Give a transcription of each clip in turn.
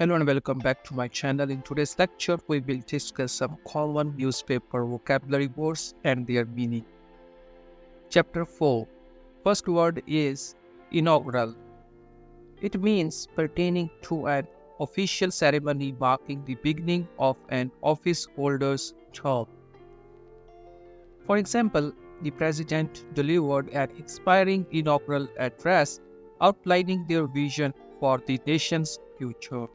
Hello and welcome back to my channel. In today's lecture, we will discuss some common newspaper vocabulary words and their meaning. Chapter 4. First word is inaugural. It means pertaining to an official ceremony marking the beginning of an office holder's term. For example, the president delivered an inspiring inaugural address outlining their vision for the nation's future.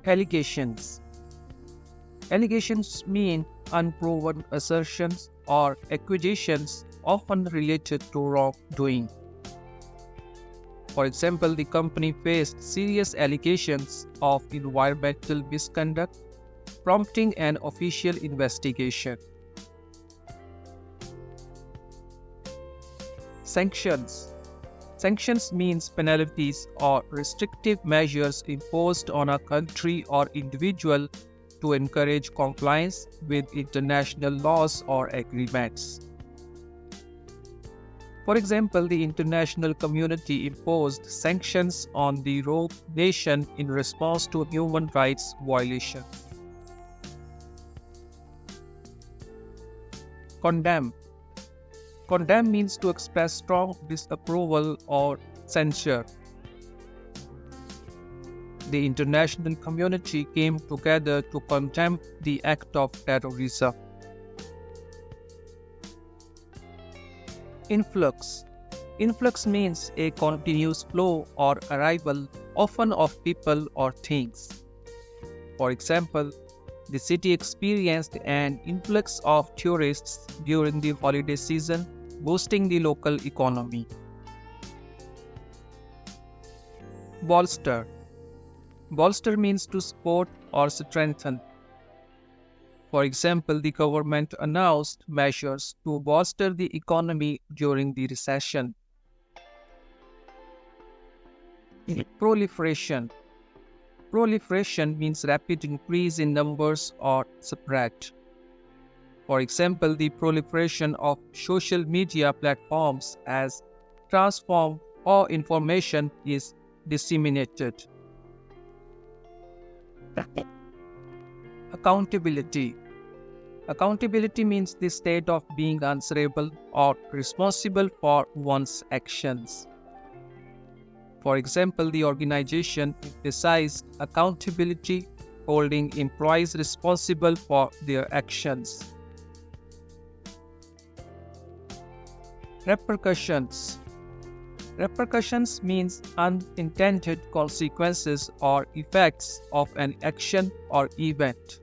Allegations. Allegations mean unproven assertions or accusations often related to wrongdoing. For example, the company faced serious allegations of environmental misconduct, prompting an official investigation. Sanctions. Sanctions means penalties or restrictive measures imposed on a country or individual to encourage compliance with international laws or agreements. For example, the international community imposed sanctions on the rogue nation in response to human rights violations. Condemn. Condemn means to express strong disapproval or censure. The international community came together to condemn the act of terrorism. Influx. Influx means a continuous flow or arrival, often of people or things. For example, the city experienced an influx of tourists during the holiday season, boosting the local economy. Bolster. Bolster means to support or strengthen. For example, the government announced measures to bolster the economy during the recession. Proliferation. Proliferation means rapid increase in numbers or spread. For example, the proliferation of social media platforms has transformed how information is disseminated. Accountability. Accountability means the state of being answerable or responsible for one's actions. For example, the organization emphasized accountability, holding employees responsible for their actions. Repercussions. Repercussions means unintended consequences or effects of an action or event.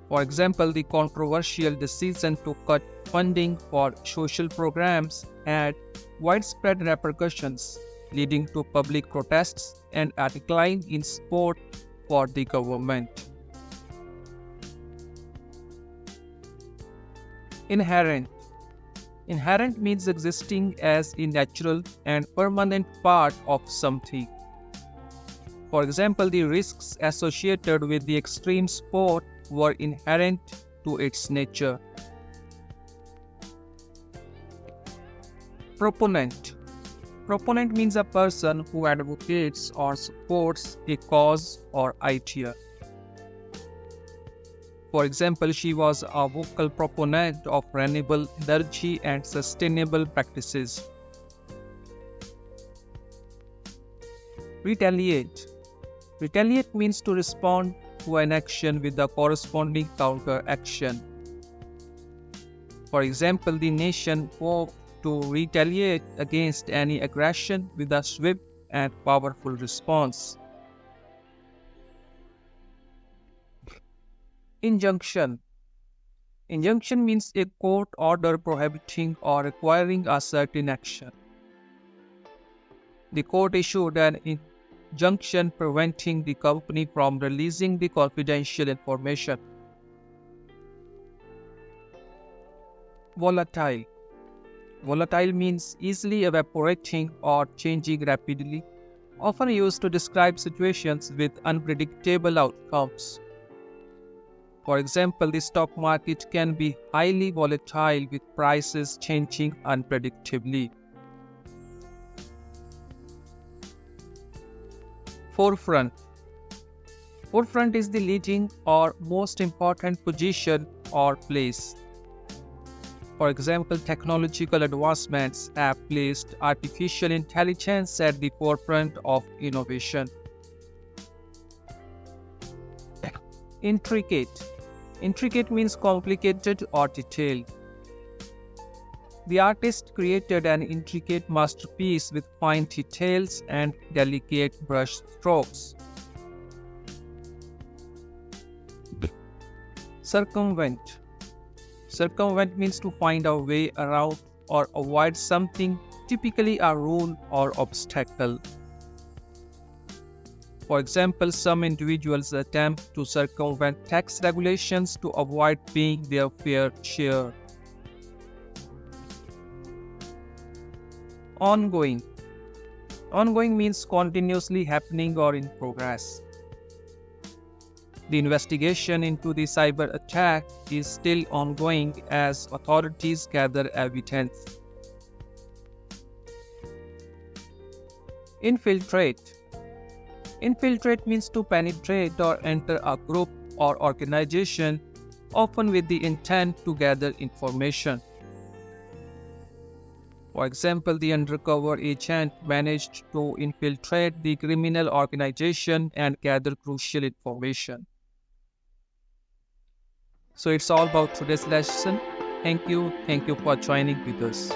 For example, the controversial decision to cut funding for social programs had widespread repercussions, leading to public protests and a decline in support for the government. Inherent. Inherent means existing as a natural and permanent part of something. For example, the risks associated with the extreme sport were inherent to its nature. Proponent. Proponent means a person who advocates or supports a cause or idea. For example, she was a vocal proponent of renewable energy and sustainable practices. Retaliate. Retaliate means to respond to an action with a corresponding counter-action. For example, the nation hoped to retaliate against any aggression with a swift and powerful response. Injunction. Injunction means a court order prohibiting or requiring a certain action. The court issued an injunction preventing the company from releasing the confidential information. Volatile. Volatile means easily evaporating or changing rapidly, often used to describe situations with unpredictable outcomes. For example, the stock market can be highly volatile with prices changing unpredictably. Forefront. Forefront is the leading or most important position or place. For example, technological advancements have placed artificial intelligence at the forefront of innovation. Intricate. Intricate means complicated or detailed. The artist created an intricate masterpiece with fine details and delicate brush strokes. Circumvent. Circumvent means to find a way around or avoid something, typically a rule or obstacle. For example, some individuals attempt to circumvent tax regulations to avoid paying their fair share. Ongoing. Ongoing means continuously happening or in progress. The investigation into the cyber attack is still ongoing as authorities gather evidence. Infiltrate. Infiltrate means to penetrate or enter a group or organization, often with the intent to gather information. For example, the undercover agent managed to infiltrate the criminal organization and gather crucial information. So it's all about today's lesson. Thank you for joining with us.